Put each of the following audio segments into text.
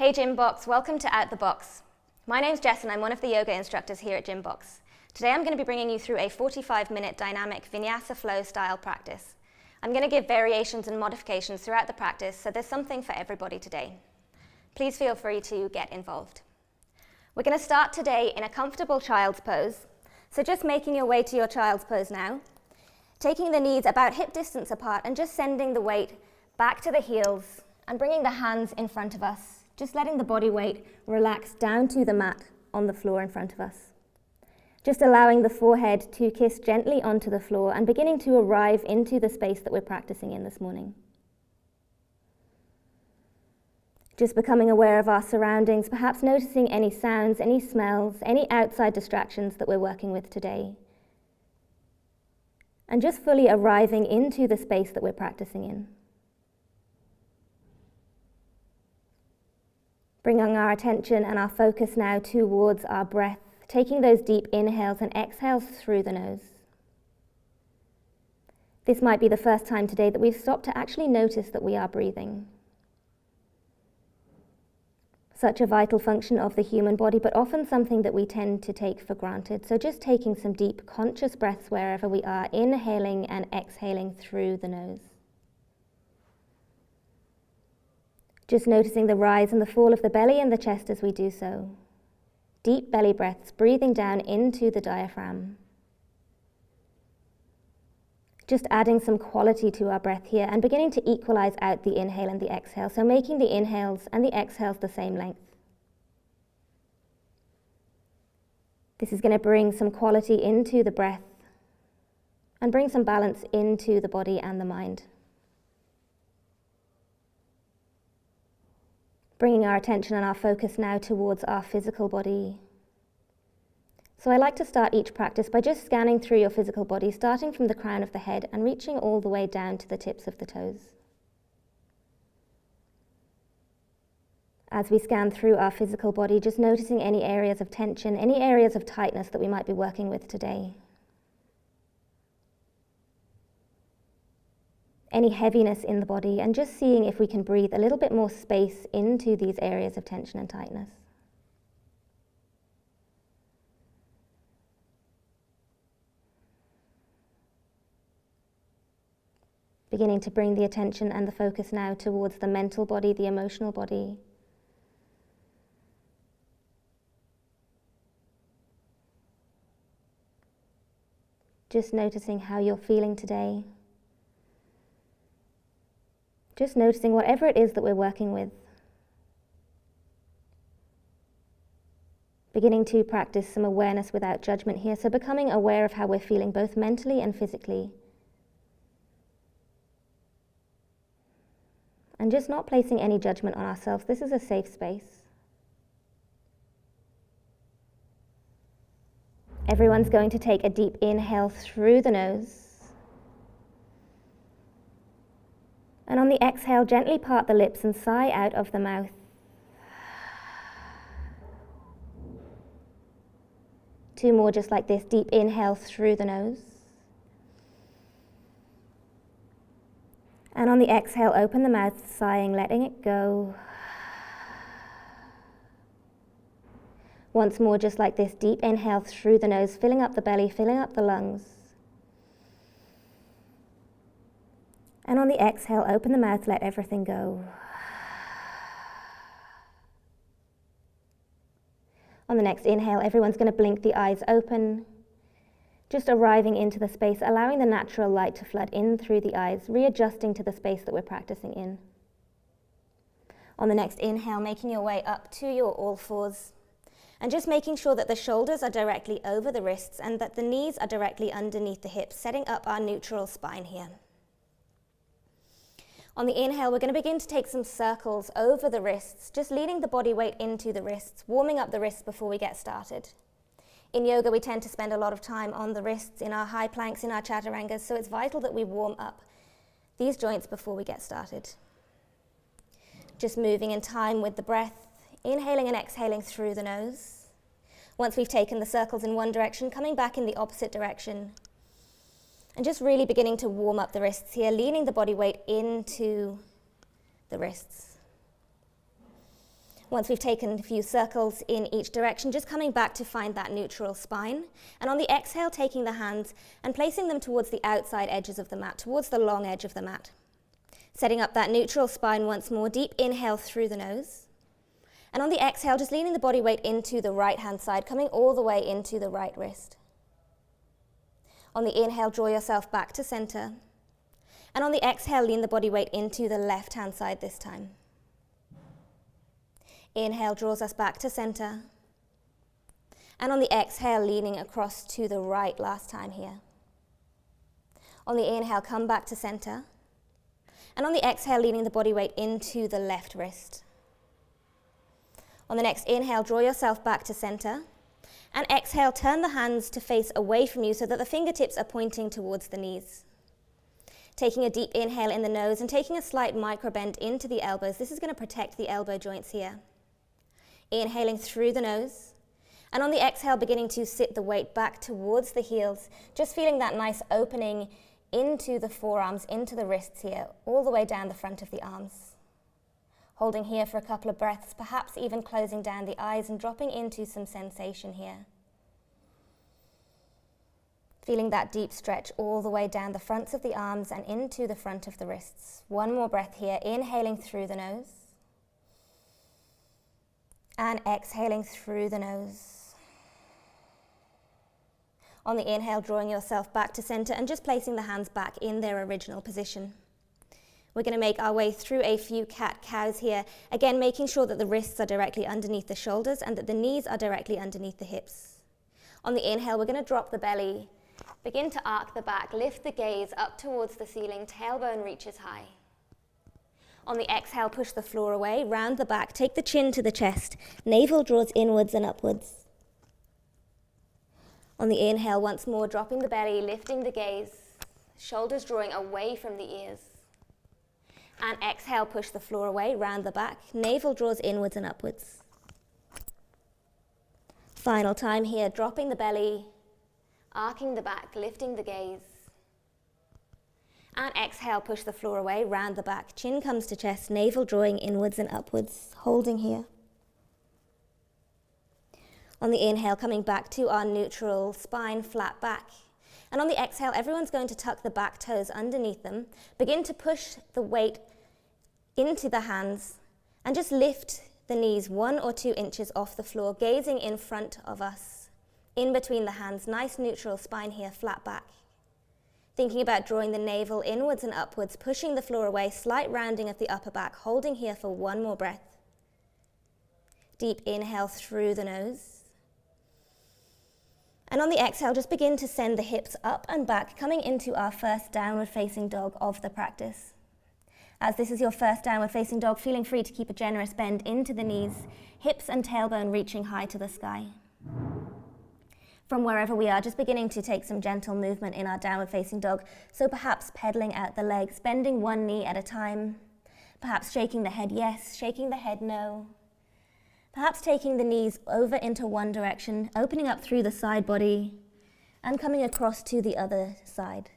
Hey Gymbox, welcome to Out the Box. My name's Jess and I'm one of the yoga instructors here at Gymbox. Today I'm going to be bringing you through a 45-minute dynamic Vinyasa flow style practice. I'm going to give variations and modifications throughout the practice, so there's something for everybody today. Please feel free to get involved. We're going to start today in a comfortable child's pose. So just making your way to your child's pose now, taking the knees about hip distance apart and just sending the weight back to the heels and bringing the hands in front of us, just letting the body weight relax down to the mat on the floor in front of us. Just allowing the forehead to kiss gently onto the floor and beginning to arrive into the space that we're practicing in this morning. Just becoming aware of our surroundings, perhaps noticing any sounds, any smells, any outside distractions that we're working with today. And just fully arriving into the space that we're practicing in. Bringing our attention and our focus now towards our breath, taking those deep inhales and exhales through the nose. This might be the first time today that we've stopped to actually notice that we are breathing. Such a vital function of the human body, but often something that we tend to take for granted. So just taking some deep conscious breaths wherever we are, inhaling and exhaling through the nose. Just noticing the rise and the fall of the belly and the chest as we do so. Deep belly breaths, breathing down into the diaphragm. Just adding some quality to our breath here and beginning to equalize out the inhale and the exhale. So making the inhales and the exhales the same length. This is going to bring some quality into the breath and bring some balance into the body and the mind. Bringing our attention and our focus now towards our physical body. So I like to start each practice by just scanning through your physical body, starting from the crown of the head and reaching all the way down to the tips of the toes. As we scan through our physical body, just noticing any areas of tension, any areas of tightness that we might be working with today. Any heaviness in the body, and just seeing if we can breathe a little bit more space into these areas of tension and tightness. Beginning to bring the attention and the focus now towards the mental body, the emotional body. Just noticing how you're feeling today. Just noticing whatever it is that we're working with. Beginning to practice some awareness without judgment here, so becoming aware of how we're feeling both mentally and physically. And just not placing any judgment on ourselves. This is a safe space. Everyone's going to take a deep inhale through the nose. And on the exhale, gently part the lips and sigh out of the mouth. Two more just like this, deep inhale through the nose. And on the exhale, open the mouth, sighing, letting it go. Once more, just like this, deep inhale through the nose, filling up the belly, filling up the lungs. And on the exhale, open the mouth, let everything go. On the next inhale, everyone's going to blink the eyes open. Just arriving into the space, allowing the natural light to flood in through the eyes, readjusting to the space that we're practicing in. On the next inhale, making your way up to your all fours. And just making sure that the shoulders are directly over the wrists and that the knees are directly underneath the hips, setting up our neutral spine here. On the inhale, we're going to begin to take some circles over the wrists, just leaning the body weight into the wrists, warming up the wrists before we get started. In yoga, we tend to spend a lot of time on the wrists, in our high planks, in our chaturangas, so it's vital that we warm up these joints before we get started. Just moving in time with the breath, inhaling and exhaling through the nose. Once we've taken the circles in one direction, coming back in the opposite direction. And just really beginning to warm up the wrists here, leaning the body weight into the wrists. Once we've taken a few circles in each direction, just coming back to find that neutral spine. And on the exhale, taking the hands and placing them towards the outside edges of the mat, towards the long edge of the mat. Setting up that neutral spine once more. Deep inhale through the nose. And on the exhale, just leaning the body weight into the right hand side, coming all the way into the right wrist. On the inhale, draw yourself back to center. And on the exhale, lean the body weight into the left hand side this time. Inhale draws us back to center. And on the exhale, leaning across to the right last time here. On the inhale, come back to center. And on the exhale, leaning the body weight into the left wrist. On the next inhale, draw yourself back to center. And exhale, turn the hands to face away from you so that the fingertips are pointing towards the knees. Taking a deep inhale in the nose and taking a slight micro bend into the elbows. This is going to protect the elbow joints here. Inhaling through the nose. And on the exhale, beginning to sit the weight back towards the heels. Just feeling that nice opening into the forearms, into the wrists here, all the way down the front of the arms. Holding here for a couple of breaths, perhaps even closing down the eyes and dropping into some sensation here. Feeling that deep stretch all the way down the fronts of the arms and into the front of the wrists. One more breath here, inhaling through the nose. And exhaling through the nose. On the inhale, drawing yourself back to center and just placing the hands back in their original position. We're going to make our way through a few cat-cows here. Again, making sure that the wrists are directly underneath the shoulders and that the knees are directly underneath the hips. On the inhale, we're going to drop the belly. Begin to arc the back, lift the gaze up towards the ceiling, tailbone reaches high. On the exhale, push the floor away, round the back, take the chin to the chest, navel draws inwards and upwards. On the inhale, once more, dropping the belly, lifting the gaze, shoulders drawing away from the ears. And exhale, push the floor away, round the back, navel draws inwards and upwards. Final time here, dropping the belly, arcing the back, lifting the gaze. And exhale, push the floor away, round the back, chin comes to chest, navel drawing inwards and upwards, holding here. On the inhale, coming back to our neutral spine, flat back. And on the exhale, everyone's going to tuck the back toes underneath them. Begin to push the weight into the hands and just lift the knees 1 or 2 inches off the floor, gazing in front of us, in between the hands. Nice neutral spine here, flat back. Thinking about drawing the navel inwards and upwards, pushing the floor away, slight rounding of the upper back, holding here for one more breath. Deep inhale through the nose. And on the exhale, just begin to send the hips up and back, coming into our first downward facing dog of the practice. As this is your first downward facing dog, feeling free to keep a generous bend into the knees, hips and tailbone reaching high to the sky. From wherever we are, just beginning to take some gentle movement in our downward facing dog. So perhaps pedaling out the legs, bending one knee at a time. Perhaps shaking the head yes, shaking the head no. Perhaps taking the knees over into one direction, opening up through the side body, and coming across to the other side.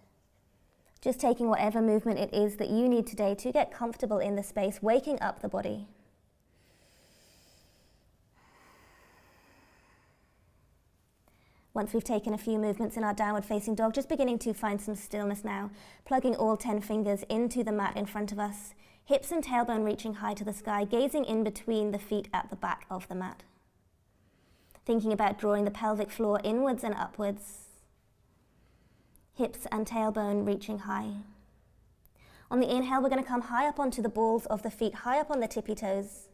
Just taking whatever movement it is that you need today to get comfortable in the space, waking up the body. Once we've taken a few movements in our downward facing dog, just beginning to find some stillness now, plugging all 10 fingers into the mat in front of us, hips and tailbone reaching high to the sky, gazing in between the feet at the back of the mat. Thinking about drawing the pelvic floor inwards and upwards, hips and tailbone reaching high. On the inhale, we're going to come high up onto the balls of the feet, high up on the tippy toes.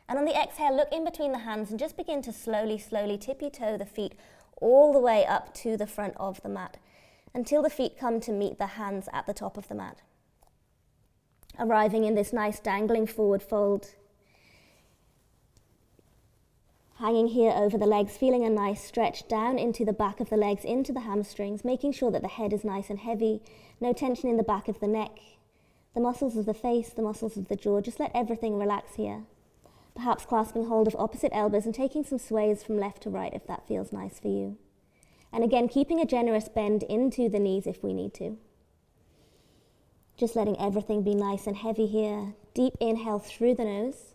And on the exhale, look in between the hands and just begin to slowly tippy toe the feet all the way up to the front of the mat until the feet come to meet the hands at the top of the mat. Arriving in this nice dangling forward fold. Hanging here over the legs, feeling a nice stretch down into the back of the legs, into the hamstrings, making sure that the head is nice and heavy, no tension in the back of the neck, the muscles of the face, the muscles of the jaw, just let everything relax here. Perhaps clasping hold of opposite elbows and taking some sways from left to right if that feels nice for you. And again, keeping a generous bend into the knees if we need to. Just letting everything be nice and heavy here. Deep inhale through the nose.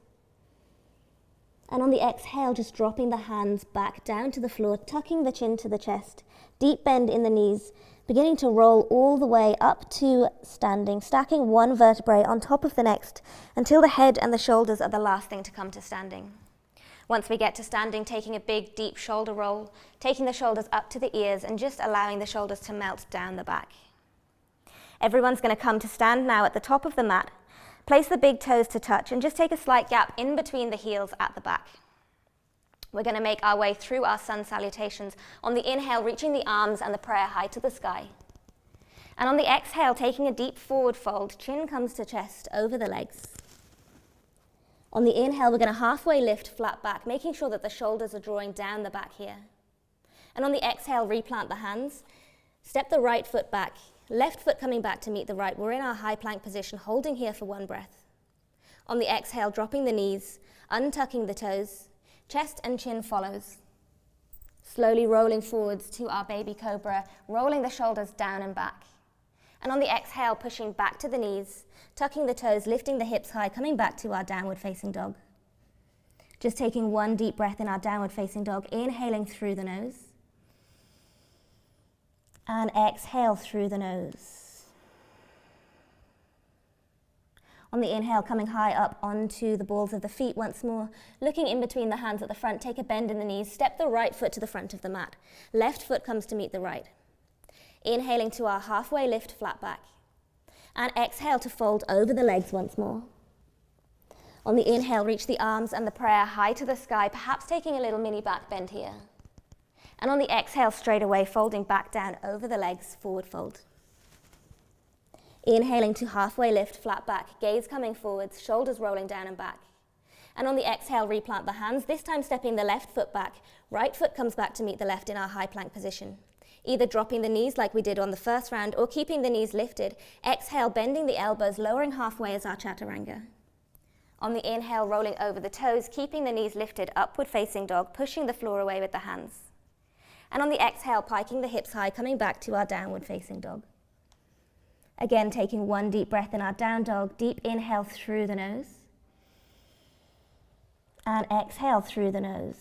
And on the exhale, just dropping the hands back down to the floor, tucking the chin to the chest, deep bend in the knees, beginning to roll all the way up to standing, stacking one vertebrae on top of the next until the head and the shoulders are the last thing to come to standing. Once we get to standing, taking a big, deep shoulder roll, taking the shoulders up to the ears and just allowing the shoulders to melt down the back. Everyone's going to come to stand now at the top of the mat. Place the big toes to touch and just take a slight gap in between the heels at the back. We're going to make our way through our sun salutations. On the inhale, reaching the arms and the prayer high to the sky. And on the exhale, taking a deep forward fold, chin comes to chest over the legs. On the inhale, we're going to halfway lift, flat back, making sure that the shoulders are drawing down the back here. And on the exhale, replant the hands. Step the right foot back, left foot coming back to meet the right. We're in our high plank position, holding here for one breath. On the exhale, dropping the knees, untucking the toes, chest and chin follows. Slowly rolling forwards to our baby cobra, rolling the shoulders down and back. And on the exhale, pushing back to the knees, tucking the toes, lifting the hips high, coming back to our downward facing dog. Just taking one deep breath in our downward facing dog, inhaling through the nose. And exhale through the nose. On the inhale, coming high up onto the balls of the feet once more, looking in between the hands at the front, take a bend in the knees, step the right foot to the front of the mat. Left foot comes to meet the right. Inhaling to our halfway lift, flat back. And exhale to fold over the legs once more. On the inhale, reach the arms and the prayer high to the sky, perhaps taking a little mini back bend here. And on the exhale, straight away, folding back down over the legs, forward fold. Inhaling to halfway lift, flat back, gaze coming forwards, shoulders rolling down and back. And on the exhale, replant the hands, this time stepping the left foot back. Right foot comes back to meet the left in our high plank position. Either dropping the knees like we did on the first round or keeping the knees lifted. Exhale, bending the elbows, lowering halfway as our chaturanga. On the inhale, rolling over the toes, keeping the knees lifted, upward facing dog, pushing the floor away with the hands. And on the exhale, piking the hips high, coming back to our downward facing dog. Again, taking one deep breath in our down dog, deep inhale through the nose. And exhale through the nose.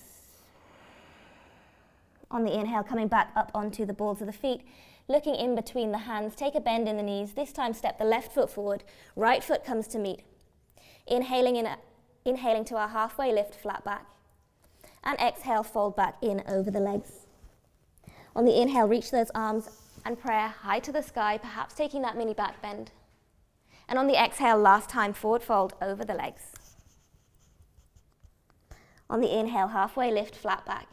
On the inhale, coming back up onto the balls of the feet, looking in between the hands, take a bend in the knees, this time step the left foot forward, right foot comes to meet. Inhaling to our halfway lift, flat back. And exhale, fold back in over the legs. On the inhale, reach those arms and prayer high to the sky, perhaps taking that mini back bend. And on the exhale, last time, forward fold over the legs. On the inhale, halfway lift, flat back.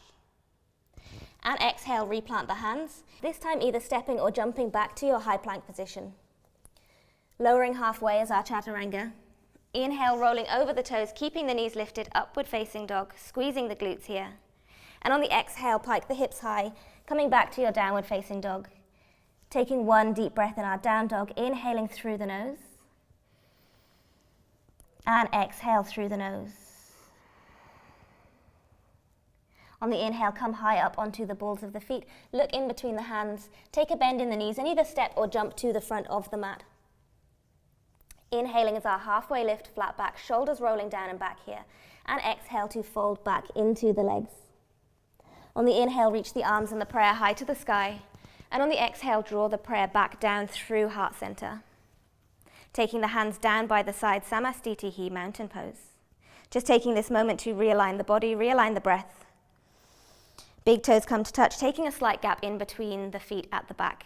And exhale, replant the hands, this time either stepping or jumping back to your high plank position. Lowering halfway as our chaturanga. Inhale, rolling over the toes, keeping the knees lifted, upward facing dog, squeezing the glutes here. And on the exhale, pike the hips high, coming back to your downward facing dog. Taking one deep breath in our down dog, inhaling through the nose. And exhale through the nose. On the inhale, come high up onto the balls of the feet, look in between the hands, take a bend in the knees and either step or jump to the front of the mat. Inhaling as our halfway lift, flat back, shoulders rolling down and back here. And exhale to fold back into the legs. On the inhale, reach the arms and the prayer high to the sky. And on the exhale, draw the prayer back down through heart center. Taking the hands down by the side, Samastitihi, mountain pose. Just taking this moment to realign the body, realign the breath. Big toes come to touch, taking a slight gap in between the feet at the back.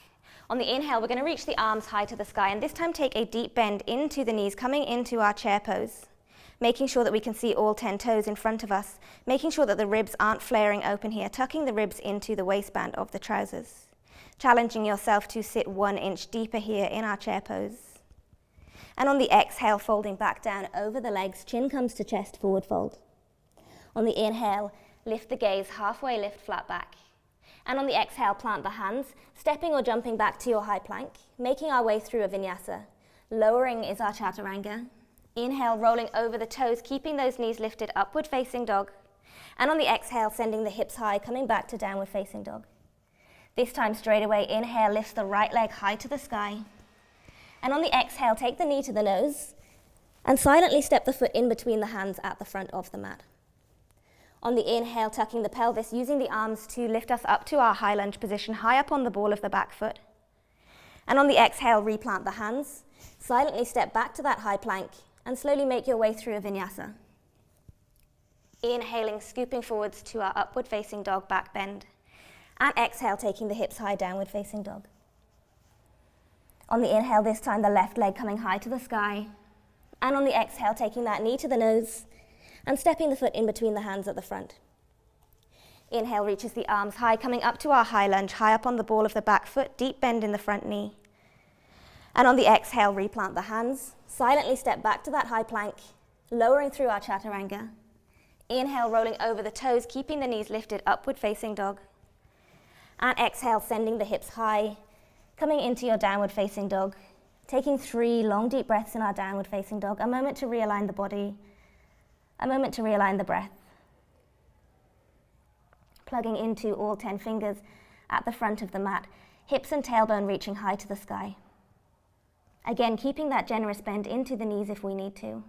On the inhale, we're going to reach the arms high to the sky, and this time take a deep bend into the knees, coming into our chair pose. Making sure that we can see all 10 toes in front of us, making sure that the ribs aren't flaring open here, tucking the ribs into the waistband of the trousers. Challenging yourself to sit 1 inch deeper here in our chair pose. And on the exhale, folding back down over the legs, chin comes to chest, forward fold. On the inhale, lift the gaze, halfway lift, flat back. And on the exhale, plant the hands, stepping or jumping back to your high plank, making our way through a vinyasa. Lowering is our chaturanga. Inhale, rolling over the toes, keeping those knees lifted, upward facing dog. And on the exhale, sending the hips high, coming back to downward facing dog. This time straight away, inhale, lift the right leg high to the sky. And on the exhale, take the knee to the nose and silently step the foot in between the hands at the front of the mat. On the inhale, tucking the pelvis, using the arms to lift us up to our high lunge position, high up on the ball of the back foot. And on the exhale, replant the hands. Silently step back to that high plank and slowly make your way through a vinyasa. Inhaling, scooping forwards to our upward facing dog, back bend. And exhale, taking the hips high, downward facing dog. On the inhale, this time the left leg coming high to the sky. And on the exhale, taking that knee to the nose and stepping the foot in between the hands at the front. Inhale reaches the arms high, coming up to our high lunge, high up on the ball of the back foot, deep bend in the front knee. And on the exhale, replant the hands. Silently step back to that high plank, lowering through our chaturanga. Inhale, rolling over the toes, keeping the knees lifted, upward facing dog. And exhale, sending the hips high, coming into your downward facing dog. Taking 3 long deep breaths in our downward facing dog, a moment to realign the body, a moment to realign the breath. Plugging into all 10 fingers at the front of the mat, hips and tailbone reaching high to the sky. Again, keeping that generous bend into the knees if we need to.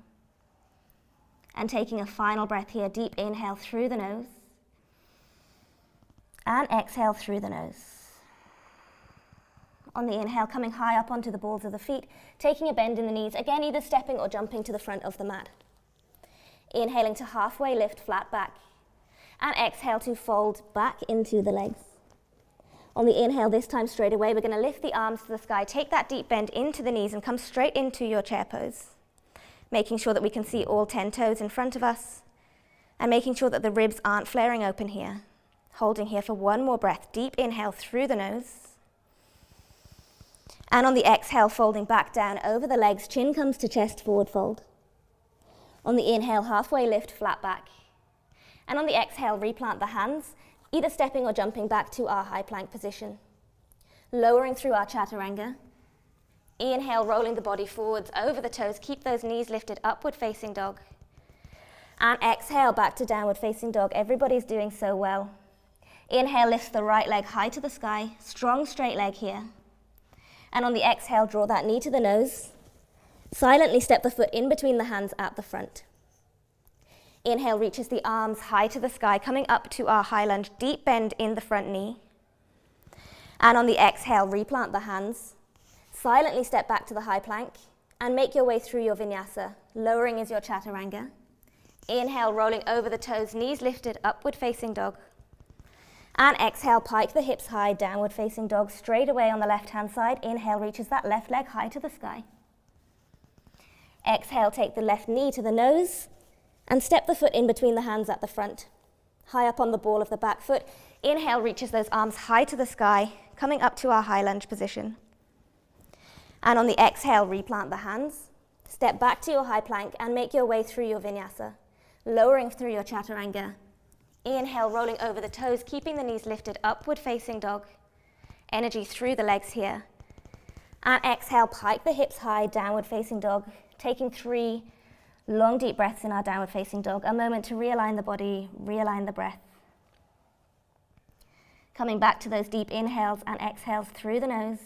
And taking a final breath here, deep inhale through the nose. And exhale through the nose. On the inhale, coming high up onto the balls of the feet, taking a bend in the knees, again either stepping or jumping to the front of the mat. Inhaling to halfway lift, flat back. And exhale to fold back into the legs. On the inhale, this time straight away, we're going to lift the arms to the sky, take that deep bend into the knees and come straight into your chair pose. Making sure that we can see all 10 toes in front of us and making sure that the ribs aren't flaring open here. Holding here for one more breath. Deep inhale through the nose. And on the exhale, folding back down over the legs, chin comes to chest, forward fold. On the inhale, halfway lift, flat back. And on the exhale, replant the hands, either stepping or jumping back to our high plank position. Lowering through our chaturanga. Inhale, rolling the body forwards over the toes, keep those knees lifted, upward facing dog. And exhale, back to downward facing dog. Everybody's doing so well. Inhale, lift the right leg high to the sky, strong straight leg here. And on the exhale, draw that knee to the nose. Silently step the foot in between the hands at the front. Inhale reaches the arms high to the sky, coming up to our high lunge, deep bend in the front knee. And on the exhale, replant the hands. Silently step back to the high plank and make your way through your vinyasa. Lowering is your chaturanga. Inhale, rolling over the toes, knees lifted, upward facing dog. And exhale, pike the hips high, downward facing dog, straight away on the left hand side. Inhale reaches that left leg high to the sky. Exhale, take the left knee to the nose and step the foot in between the hands at the front. High up on the ball of the back foot. Inhale reaches those arms high to the sky, coming up to our high lunge position. And on the exhale, replant the hands. Step back to your high plank and make your way through your vinyasa, lowering through your chaturanga. Inhale, rolling over the toes, keeping the knees lifted, upward facing dog. Energy through the legs here. And exhale, pike the hips high, downward facing dog. Taking 3 long deep breaths in our downward facing dog. A moment to realign the body, realign the breath. Coming back to those deep inhales and exhales through the nose.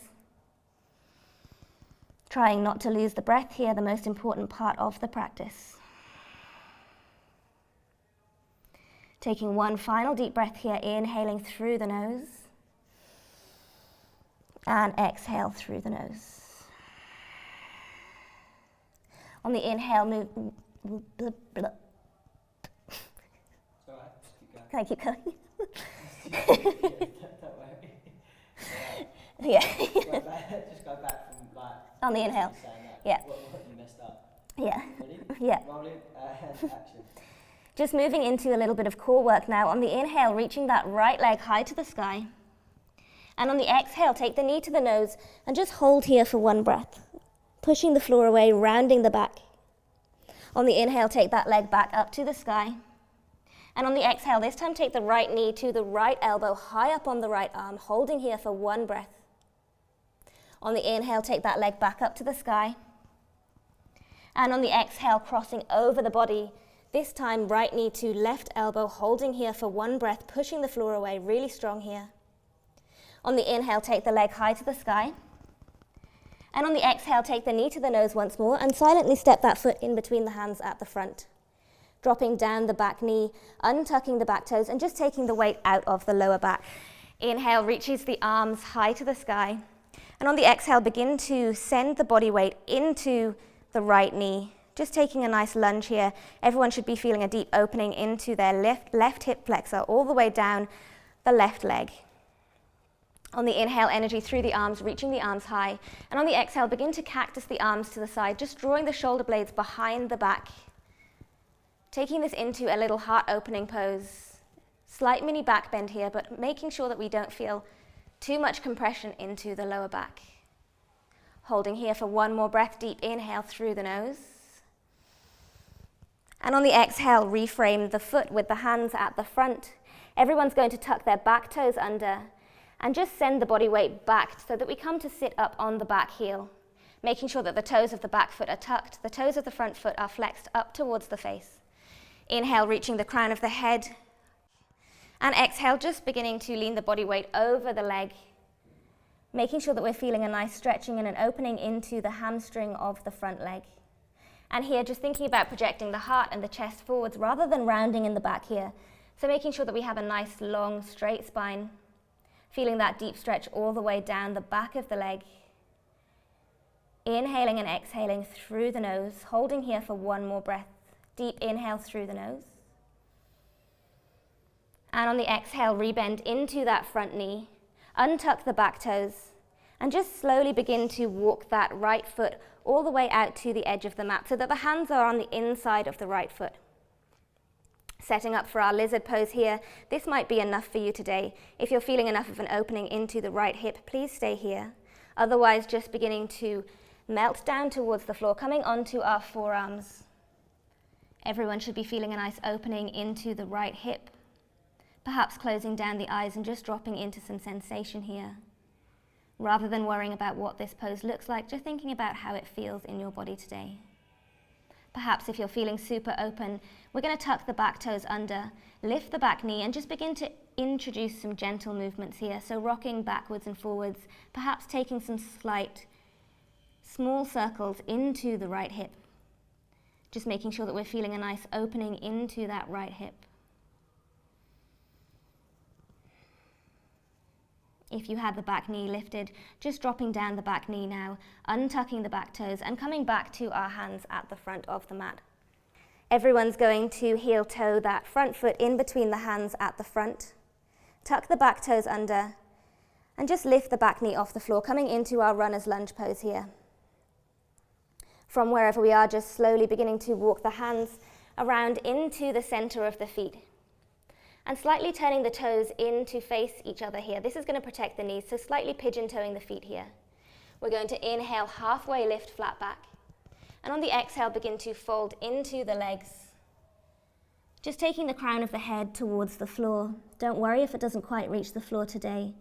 Trying not to lose the breath here, the most important part of the practice. Taking one final deep breath here, inhaling through the nose. And exhale through the nose. On the inhale, move. Can I keep going? Yeah. Just go back from like. On the inhale. Yeah. What you messed up. Yeah. Ready? Yeah. Rolling. Action. Just moving into a little bit of core work now. On the inhale, reaching that right leg high to the sky. And on the exhale, take the knee to the nose and just hold here for one breath. Pushing the floor away, rounding the back. On the inhale, take that leg back up to the sky. And on the exhale, this time take the right knee to the right elbow, high up on the right arm, holding here for one breath. On the inhale, take that leg back up to the sky. And on the exhale, crossing over the body, this time right knee to left elbow, holding here for one breath, pushing the floor away, really strong here. On the inhale, take the leg high to the sky. And on the exhale, take the knee to the nose once more and silently step that foot in between the hands at the front. dropping down the back knee, untucking the back toes, and just taking the weight out of the lower back. Inhale, reaches the arms high to the sky. And on the exhale, begin to send the body weight into the right knee. Just taking a nice lunge here. Everyone should be feeling a deep opening into their left hip flexor, all the way down the left leg. On the inhale, energy through the arms, reaching the arms high. And on the exhale, begin to cactus the arms to the side, just drawing the shoulder blades behind the back. Taking this into a little heart opening pose. Slight mini back bend here, but making sure that we don't feel too much compression into the lower back. Holding here for one more breath, deep inhale through the nose. And on the exhale, reframe the foot with the hands at the front. Everyone's going to tuck their back toes under and just send the body weight back so that we come to sit up on the back heel, making sure that the toes of the back foot are tucked, the toes of the front foot are flexed up towards the face. Inhale, reaching the crown of the head. And exhale, just beginning to lean the body weight over the leg, making sure that we're feeling a nice stretching and an opening into the hamstring of the front leg. And here, just thinking about projecting the heart and the chest forwards rather than rounding in the back here. So making sure that we have a nice, long, straight spine. Feeling that deep stretch all the way down the back of the leg. Inhaling and exhaling through the nose, holding here for one more breath. Deep inhale through the nose. And on the exhale, rebend into that front knee. Untuck the back toes. And just slowly begin to walk that right foot all the way out to the edge of the mat so that the hands are on the inside of the right foot. Setting up for our lizard pose here. This might be enough for you today. If you're feeling enough of an opening into the right hip, please stay here. Otherwise, just beginning to melt down towards the floor, coming onto our forearms. Everyone should be feeling a nice opening into the right hip. Perhaps closing down the eyes and just dropping into some sensation here. Rather than worrying about what this pose looks like, just thinking about how it feels in your body today. Perhaps if you're feeling super open, we're going to tuck the back toes under, lift the back knee, and just begin to introduce some gentle movements here. So rocking backwards and forwards, perhaps taking some slight, small circles into the right hip. Just making sure that we're feeling a nice opening into that right hip. If you had the back knee lifted, just dropping down the back knee now, untucking the back toes and coming back to our hands at the front of the mat. Everyone's going to heel toe that front foot in between the hands at the front. Tuck the back toes under and just lift the back knee off the floor, coming into our runner's lunge pose here. From wherever we are, just slowly beginning to walk the hands around into the center of the feet. And slightly turning the toes in to face each other here. This is going to protect the knees, so slightly pigeon toeing the feet here. We're going to inhale, halfway lift, flat back. And on the exhale, begin to fold into the legs. Just taking the crown of the head towards the floor. Don't worry if it doesn't quite reach the floor today.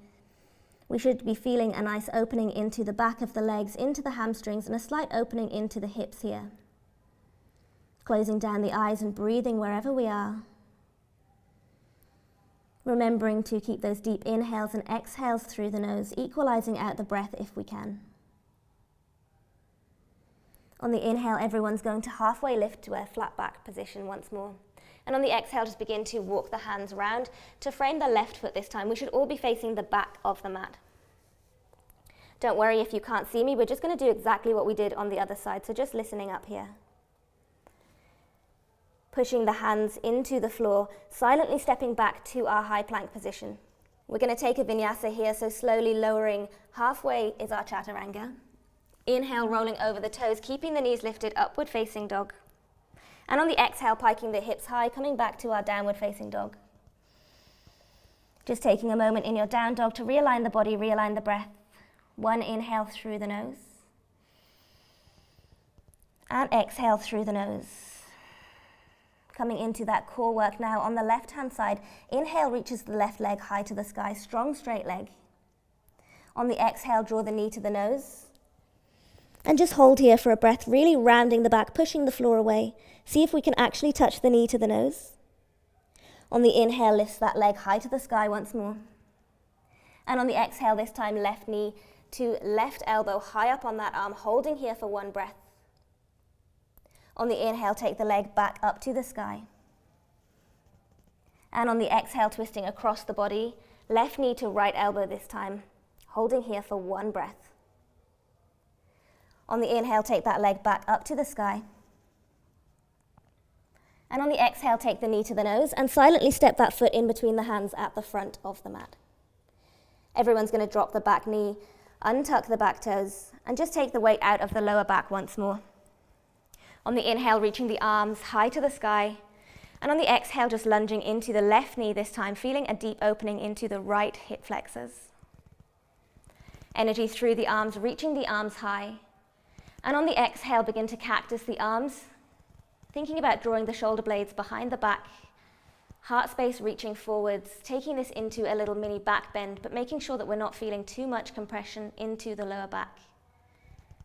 We should be feeling a nice opening into the back of the legs, into the hamstrings, and a slight opening into the hips here. Closing down the eyes and breathing wherever we are. Remembering to keep those deep inhales and exhales through the nose, equalizing out the breath if we can. On the inhale, everyone's going to halfway lift to a flat back position once more. And on the exhale, just begin to walk the hands round to frame the left foot this time. We should all be facing the back of the mat. Don't worry if you can't see me, we're just going to do exactly what we did on the other side, so just listening up here. Pushing the hands into the floor, silently stepping back to our high plank position. We're going to take a vinyasa here, so slowly lowering halfway is our chaturanga. Inhale, rolling over the toes, keeping the knees lifted, upward facing dog. And on the exhale, piking the hips high, coming back to our downward facing dog. Just taking a moment in your down dog to realign the body, realign the breath. One inhale through the nose. And exhale through the nose. Coming into that core work now on the left-hand side. Inhale reaches the left leg high to the sky, strong straight leg. On the exhale, draw the knee to the nose. And just hold here for a breath, really rounding the back, pushing the floor away. See if we can actually touch the knee to the nose. On the inhale, lifts that leg high to the sky once more. And on the exhale, this time left knee to left elbow high up on that arm, holding here for one breath. On the inhale, take the leg back up to the sky. And on the exhale, twisting across the body, left knee to right elbow this time, holding here for 1 breath. On the inhale, take that leg back up to the sky. And on the exhale, take the knee to the nose and silently step that foot in between the hands at the front of the mat. Everyone's going to drop the back knee, untuck the back toes, and just take the weight out of the lower back once more. On the inhale, reaching the arms high to the sky. And on the exhale, just lunging into the left knee this time, feeling a deep opening into the right hip flexors. Energy through the arms, reaching the arms high. And on the exhale, begin to cactus the arms, thinking about drawing the shoulder blades behind the back, heart space reaching forwards, taking this into a little mini back bend, but making sure that we're not feeling too much compression into the lower back.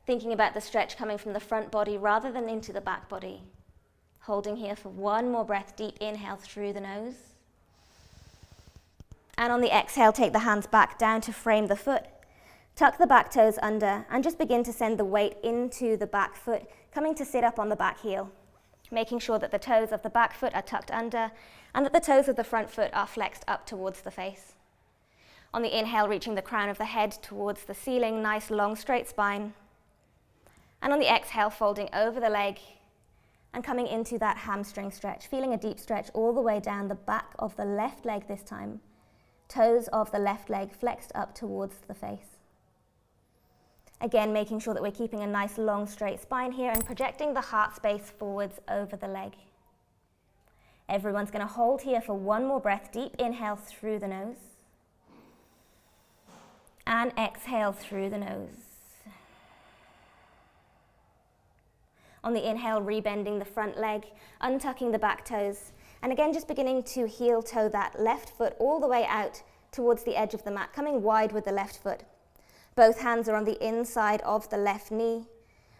Thinking about the stretch coming from the front body rather than into the back body. Holding here for 1 more breath, deep inhale through the nose. And on the exhale, take the hands back down to frame the foot. Tuck the back toes under and just begin to send the weight into the back foot, coming to sit up on the back heel. Making sure that the toes of the back foot are tucked under and that the toes of the front foot are flexed up towards the face. On the inhale, reaching the crown of the head towards the ceiling, nice long straight spine. And on the exhale, folding over the leg and coming into that hamstring stretch, feeling a deep stretch all the way down the back of the left leg this time. Toes of the left leg flexed up towards the face. Again, making sure that we're keeping a nice long straight spine here and projecting the heart space forwards over the leg. Everyone's going to hold here for 1 more breath. Deep inhale through the nose. And exhale through the nose. On the inhale, rebending the front leg, untucking the back toes, and again just beginning to heel toe that left foot all the way out towards the edge of the mat, coming wide with the left foot. Both hands are on the inside of the left knee,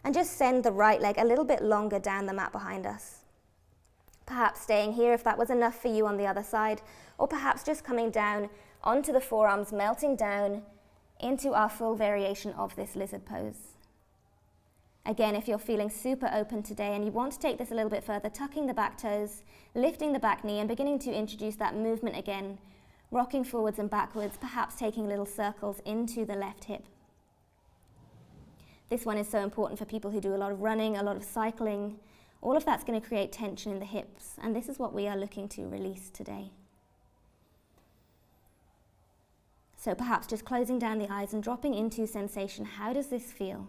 and just send the right leg a little bit longer down the mat behind us. Perhaps staying here if that was enough for you on the other side, or perhaps just coming down onto the forearms, melting down into our full variation of this lizard pose. Again, if you're feeling super open today and you want to take this a little bit further, tucking the back toes, lifting the back knee and beginning to introduce that movement again, rocking forwards and backwards, perhaps taking little circles into the left hip. This one is so important for people who do a lot of running, a lot of cycling. All of that's going to create tension in the hips, and this is what we are looking to release today. So perhaps just closing down the eyes and dropping into sensation. How does this feel?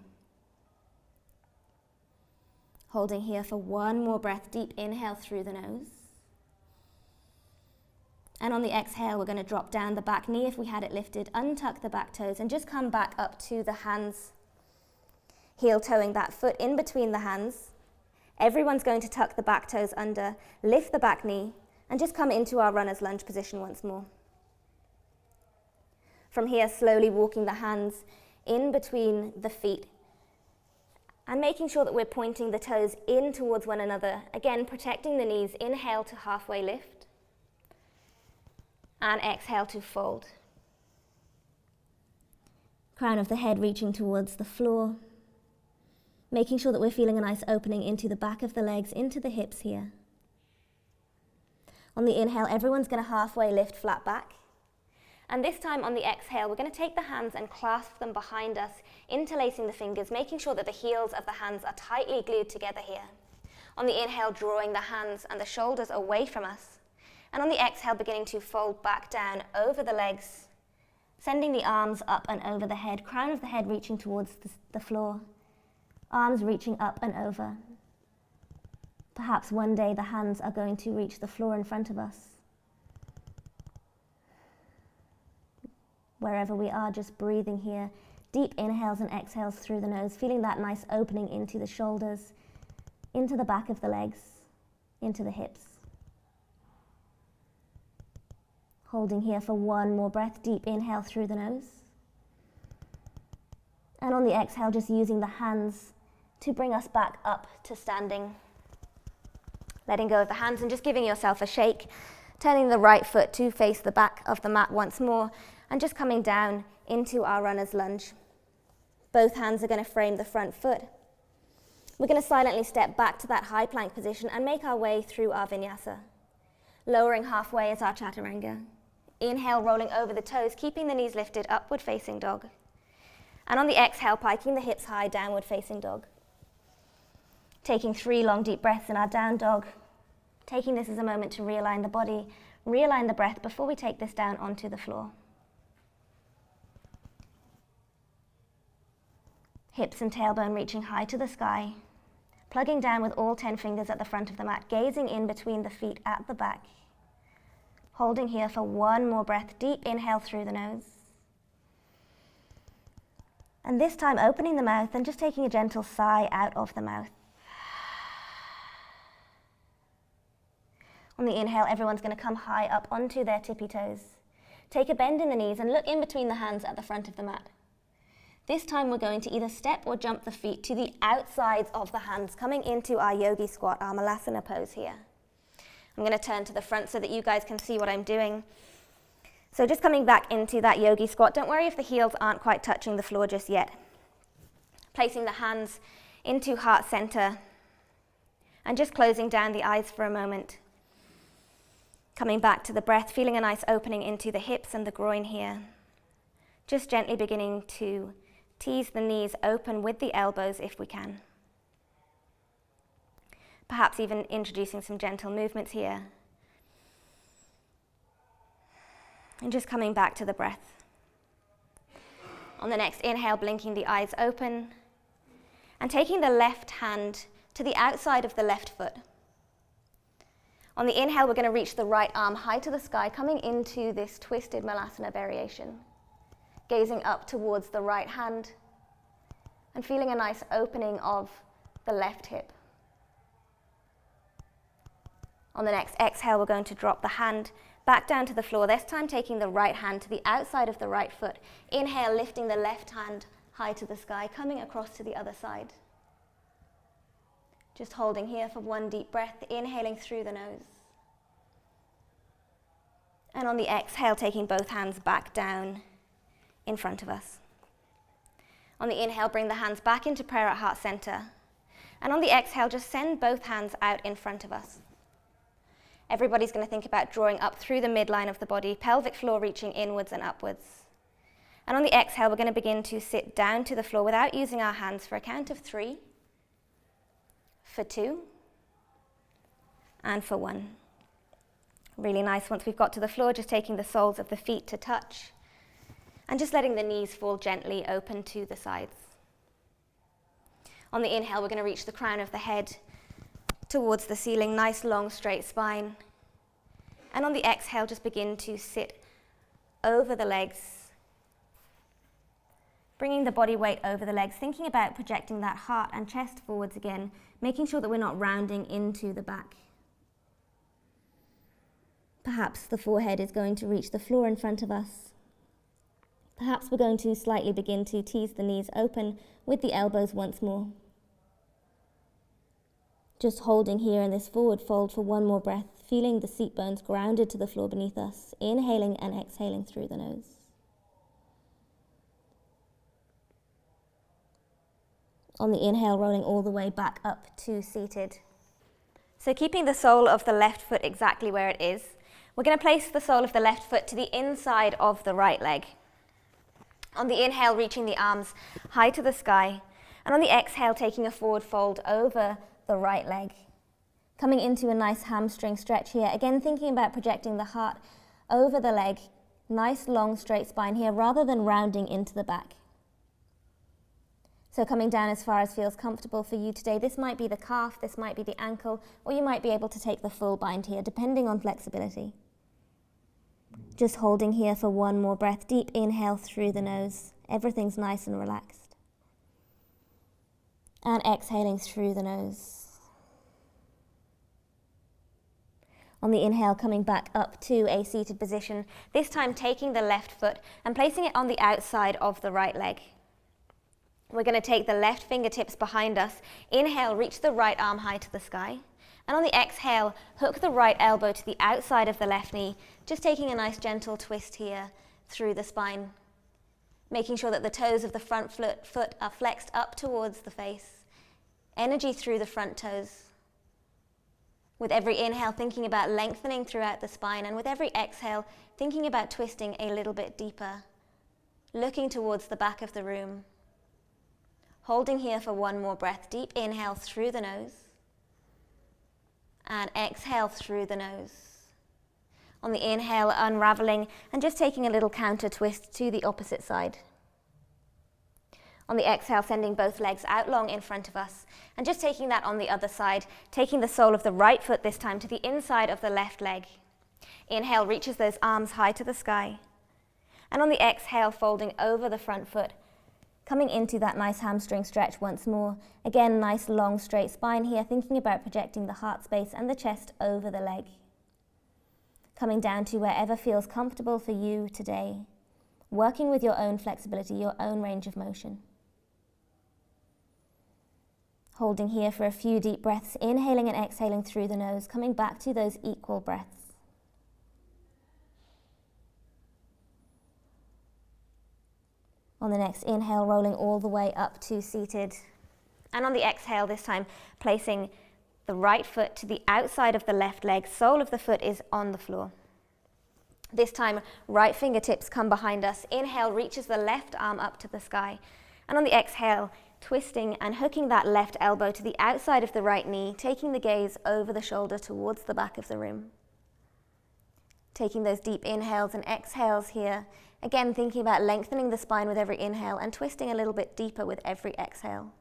Holding here for 1 more breath, deep inhale through the nose. And on the exhale, we're going to drop down the back knee if we had it lifted, untuck the back toes, and just come back up to the hands, heel toeing that foot in between the hands. Everyone's going to tuck the back toes under, lift the back knee, and just come into our runner's lunge position once more. From here, slowly walking the hands in between the feet, and making sure that we're pointing the toes in towards one another. Again, protecting the knees. Inhale to halfway lift. And exhale to fold. Crown of the head reaching towards the floor. Making sure that we're feeling a nice opening into the back of the legs, into the hips here. On the inhale, everyone's going to halfway lift flat back. And this time on the exhale, we're going to take the hands and clasp them behind us, interlacing the fingers, making sure that the heels of the hands are tightly glued together here. On the inhale, drawing the hands and the shoulders away from us. And on the exhale, beginning to fold back down over the legs, sending the arms up and over the head, crown of the head reaching towards the floor, arms reaching up and over. Perhaps one day the hands are going to reach the floor in front of us. Wherever we are, just breathing here. Deep inhales and exhales through the nose, feeling that nice opening into the shoulders, into the back of the legs, into the hips. Holding here for 1 more breath. Deep inhale through the nose. And on the exhale, just using the hands to bring us back up to standing. Letting go of the hands and just giving yourself a shake. Turning the right foot to face the back of the mat once more. And just coming down into our runner's lunge. Both hands are going to frame the front foot. We're going to silently step back to that high plank position and make our way through our vinyasa. Lowering halfway is our chaturanga. Inhale, rolling over the toes, keeping the knees lifted, upward facing dog. And on the exhale, piking the hips high, downward facing dog. Taking 3 long deep breaths in our down dog. Taking this as a moment to realign the body, realign the breath before we take this down onto the floor. Hips and tailbone reaching high to the sky. Plugging down with all 10 fingers at the front of the mat, gazing in between the feet at the back. Holding here for 1 more breath, deep inhale through the nose. And this time opening the mouth and just taking a gentle sigh out of the mouth. On the inhale, everyone's going to come high up onto their tippy toes. Take a bend in the knees and look in between the hands at the front of the mat. This time we're going to either step or jump the feet to the outsides of the hands, coming into our yogi squat, our malasana pose here. I'm going to turn to the front so that you guys can see what I'm doing. So just coming back into that yogi squat. Don't worry if the heels aren't quite touching the floor just yet. Placing the hands into heart center and just closing down the eyes for a moment. Coming back to the breath, feeling a nice opening into the hips and the groin here. Just gently beginning to tease the knees open with the elbows if we can. Perhaps even introducing some gentle movements here. And just coming back to the breath. On the next inhale, blinking the eyes open and taking the left hand to the outside of the left foot. On the inhale, we're going to reach the right arm high to the sky, coming into this twisted malasana variation. Gazing up towards the right hand and feeling a nice opening of the left hip. On the next exhale, we're going to drop the hand back down to the floor, this time taking the right hand to the outside of the right foot. Inhale, lifting the left hand high to the sky, coming across to the other side. Just holding here for 1 deep breath, inhaling through the nose. And on the exhale, taking both hands back down in front of us. On the inhale, bring the hands back into prayer at heart center. And on the exhale, just send both hands out in front of us. Everybody's going to think about drawing up through the midline of the body, pelvic floor reaching inwards and upwards. And on the exhale, we're going to begin to sit down to the floor without using our hands for a count of 3, for 2, and for 1. Really nice. Once we've got to the floor, just taking the soles of the feet to touch and just letting the knees fall gently open to the sides. On the inhale, we're going to reach the crown of the head towards the ceiling, nice long straight spine. And on the exhale, just begin to sit over the legs, bringing the body weight over the legs, thinking about projecting that heart and chest forwards again, making sure that we're not rounding into the back. Perhaps the forehead is going to reach the floor in front of us. Perhaps we're going to slightly begin to tease the knees open with the elbows once more. Just holding here in this forward fold for 1 more breath, feeling the seat bones grounded to the floor beneath us, inhaling and exhaling through the nose. On the inhale, rolling all the way back up to seated. So keeping the sole of the left foot exactly where it is, we're going to place the sole of the left foot to the inside of the right leg. On the inhale, reaching the arms high to the sky, and on the exhale, taking a forward fold over the right leg. Coming into a nice hamstring stretch here. Again, thinking about projecting the heart over the leg. Nice long straight spine here rather than rounding into the back. So coming down as far as feels comfortable for you today. This might be the calf, this might be the ankle, or you might be able to take the full bind here, depending on flexibility. Just holding here for 1 more breath. Deep inhale through the nose. Everything's nice and relaxed. And exhaling through the nose. On the inhale, coming back up to a seated position, this time taking the left foot and placing it on the outside of the right leg. We're going to take the left fingertips behind us. Inhale, reach the right arm high to the sky. And on the exhale, hook the right elbow to the outside of the left knee, just taking a nice gentle twist here through the spine, making sure that the toes of the front foot are flexed up towards the face, Energy through the front toes. With every inhale, thinking about lengthening throughout the spine, and with every exhale, thinking about twisting a little bit deeper, looking towards the back of the room. Holding here for one more breath. Deep inhale through the nose, and exhale through the nose. On the inhale, unraveling and just taking a little counter twist to the opposite side. On the exhale, sending both legs out long in front of us and just taking that on the other side, taking the sole of the right foot this time to the inside of the left leg. Inhale, reaches those arms high to the sky. And on the exhale, folding over the front foot, coming into that nice hamstring stretch once more. Again, nice long straight spine here, thinking about projecting the heart space and the chest over the leg. Coming down to wherever feels comfortable for you today, working with your own flexibility, your own range of motion. Holding here for a few deep breaths, inhaling and exhaling through the nose, coming back to those equal breaths. On the next inhale, rolling all the way up to seated. And on the exhale this time, placing the right foot to the outside of the left leg, sole of the foot is on the floor. This time, right fingertips come behind us. Inhale, reaches the left arm up to the sky. And on the exhale, twisting and hooking that left elbow to the outside of the right knee, taking the gaze over the shoulder towards the back of the room. Taking those deep inhales and exhales here. Again, thinking about lengthening the spine with every inhale and twisting a little bit deeper with every exhale.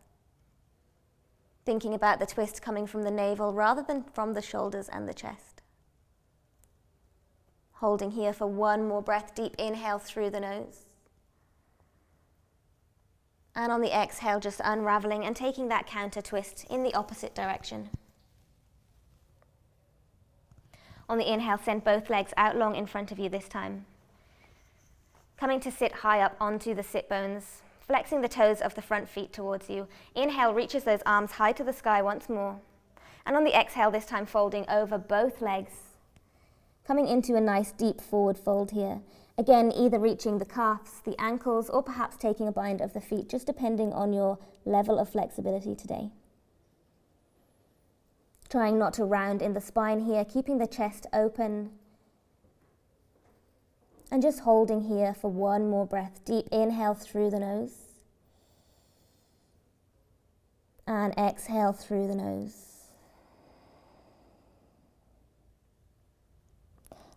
Thinking about the twist coming from the navel rather than from the shoulders and the chest. Holding here for one more breath, deep inhale through the nose. And on the exhale, just unraveling and taking that counter twist in the opposite direction. On the inhale, send both legs out long in front of you this time. Coming to sit high up onto the sit bones, flexing the toes of the front feet towards you. Inhale, reaches those arms high to the sky once more. And on the exhale, this time folding over both legs. Coming into a nice deep forward fold here. Again, either reaching the calves, the ankles, or perhaps taking a bind of the feet, just depending on your level of flexibility today. Trying not to round in the spine here, keeping the chest open. And just holding here for one more breath. Deep inhale through the nose. And exhale through the nose.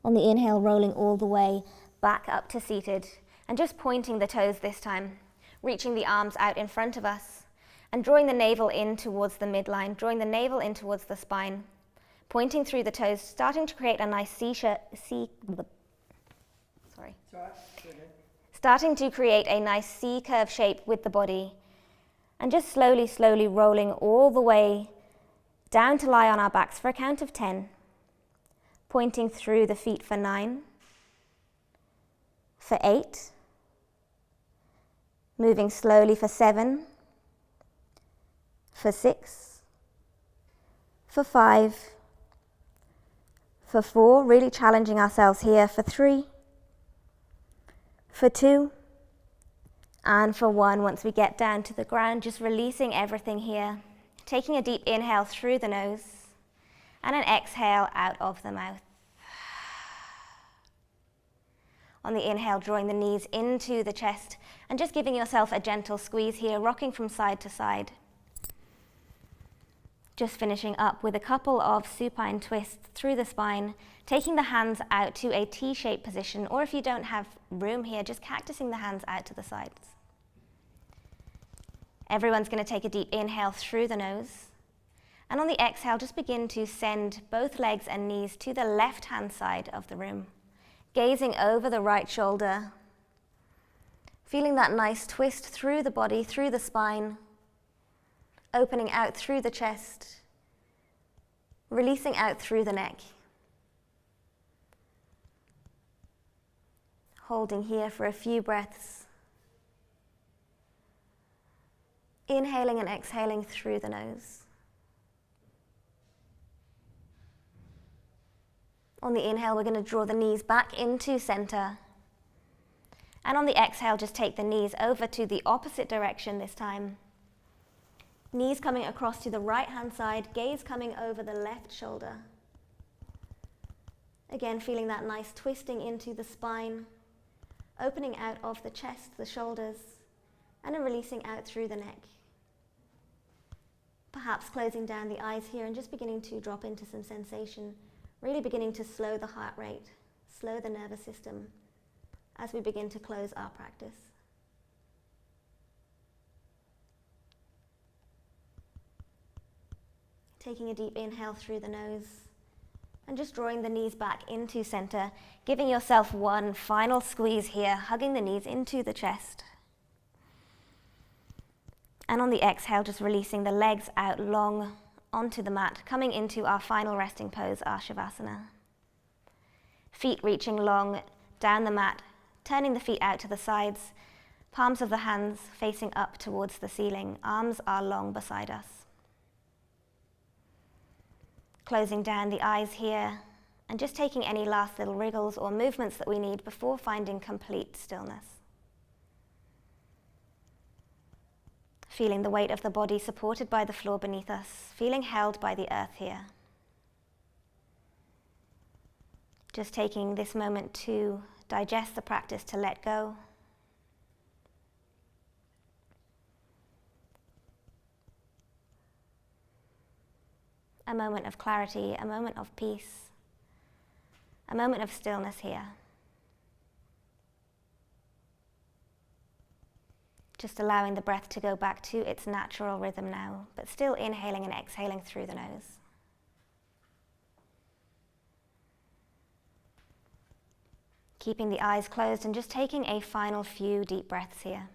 On the inhale, rolling all the way back up to seated. And just pointing the toes this time. Reaching the arms out in front of us. And drawing the navel in towards the midline. Drawing the navel in towards the spine. Pointing through the toes, starting to create a nice Starting to create a nice C-curve shape with the body. And just slowly rolling all the way down to lie on our backs for a count of 10. Pointing through the feet for 9. For 8. Moving slowly for 7. For 6. For 5. For 4, really challenging ourselves here. For 3. For 2, and for 1, once we get down to the ground, just releasing everything here. Taking a deep inhale through the nose, and an exhale out of the mouth. On the inhale, drawing the knees into the chest, and just giving yourself a gentle squeeze here, rocking from side to side. Just finishing up with a couple of supine twists through the spine, taking the hands out to a T-shaped position, or if you don't have room here, just cactusing the hands out to the sides. Everyone's going to take a deep inhale through the nose. And on the exhale, just begin to send both legs and knees to the left-hand side of the room, gazing over the right shoulder, feeling that nice twist through the body, through the spine, opening out through the chest, releasing out through the neck. Holding here for a few breaths. Inhaling and exhaling through the nose. On the inhale, we're going to draw the knees back into center. And on the exhale, just take the knees over to the opposite direction this time. Knees coming across to the right hand side, gaze coming over the left shoulder. Again, feeling that nice twisting into the spine, opening out of the chest, the shoulders, and then releasing out through the neck. Perhaps closing down the eyes here and just beginning to drop into some sensation, really beginning to slow the heart rate, slow the nervous system as we begin to close our practice. Taking a deep inhale through the nose and just drawing the knees back into center, giving yourself one final squeeze here, hugging the knees into the chest. And on the exhale, just releasing the legs out long onto the mat, coming into our final resting pose, our Shavasana. Feet reaching long down the mat, turning the feet out to the sides, palms of the hands facing up towards the ceiling, arms are long beside us. Closing down the eyes here and just taking any last little wriggles or movements that we need before finding complete stillness. Feeling the weight of the body supported by the floor beneath us, feeling held by the earth here. Just taking this moment to digest the practice, to let go. A moment of clarity, a moment of peace, a moment of stillness here. Just allowing the breath to go back to its natural rhythm now, but still inhaling and exhaling through the nose. Keeping the eyes closed and just taking a final few deep breaths here.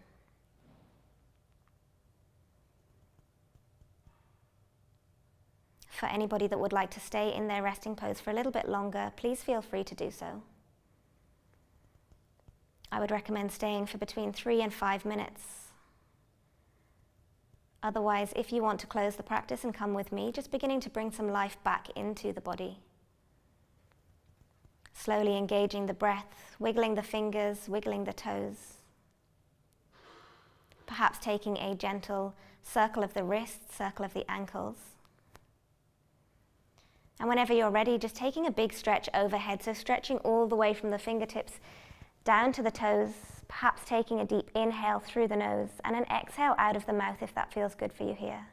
For anybody that would like to stay in their resting pose for a little bit longer, please feel free to do so. I would recommend staying for between 3 and 5 minutes. Otherwise, if you want to close the practice and come with me, just beginning to bring some life back into the body. Slowly engaging the breath, wiggling the fingers, wiggling the toes. Perhaps taking a gentle circle of the wrists, circle of the ankles. And whenever you're ready, just taking a big stretch overhead, so stretching all the way from the fingertips down to the toes, perhaps taking a deep inhale through the nose and an exhale out of the mouth if that feels good for you here.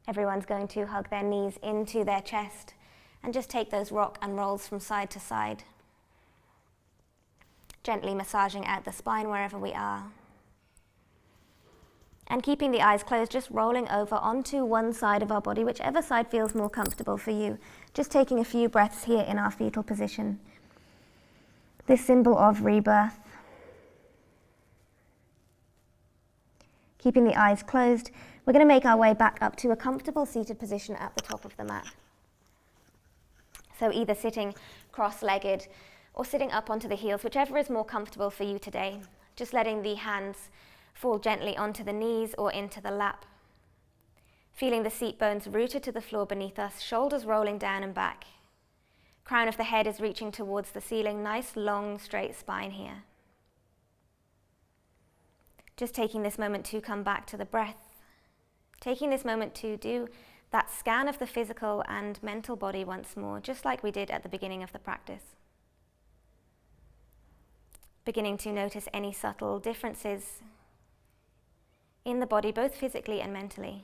Everyone's going to hug their knees into their chest and just take those rock and rolls from side to side. Gently massaging out the spine wherever we are. And keeping the eyes closed, just rolling over onto one side of our body, whichever side feels more comfortable for you. Just taking a few breaths here in our fetal position. This symbol of rebirth. Keeping the eyes closed, we're going to make our way back up to a comfortable seated position at the top of the mat. So either sitting cross-legged or sitting up onto the heels, whichever is more comfortable for you today. Just letting the hands fall gently onto the knees or into the lap. Feeling the seat bones rooted to the floor beneath us, shoulders rolling down and back. Crown of the head is reaching towards the ceiling, nice long straight spine here. Just taking this moment to come back to the breath. Taking this moment to do that scan of the physical and mental body once more, just like we did at the beginning of the practice. Beginning to notice any subtle differences in the body, both physically and mentally.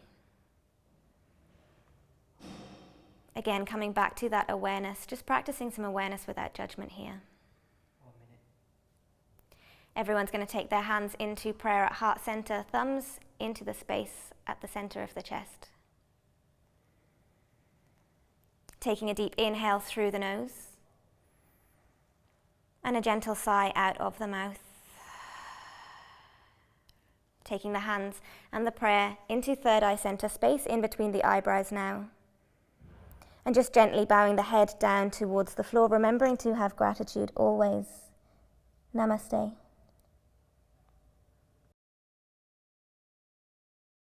Again, coming back to that awareness, just practicing some awareness without judgment here. 1 minute. Everyone's going to take their hands into prayer at heart center, thumbs into the space at the center of the chest. Taking a deep inhale through the nose and a gentle sigh out of the mouth. Taking the hands and the prayer into third eye center, space in between the eyebrows now. And just gently bowing the head down towards the floor, remembering to have gratitude always. Namaste.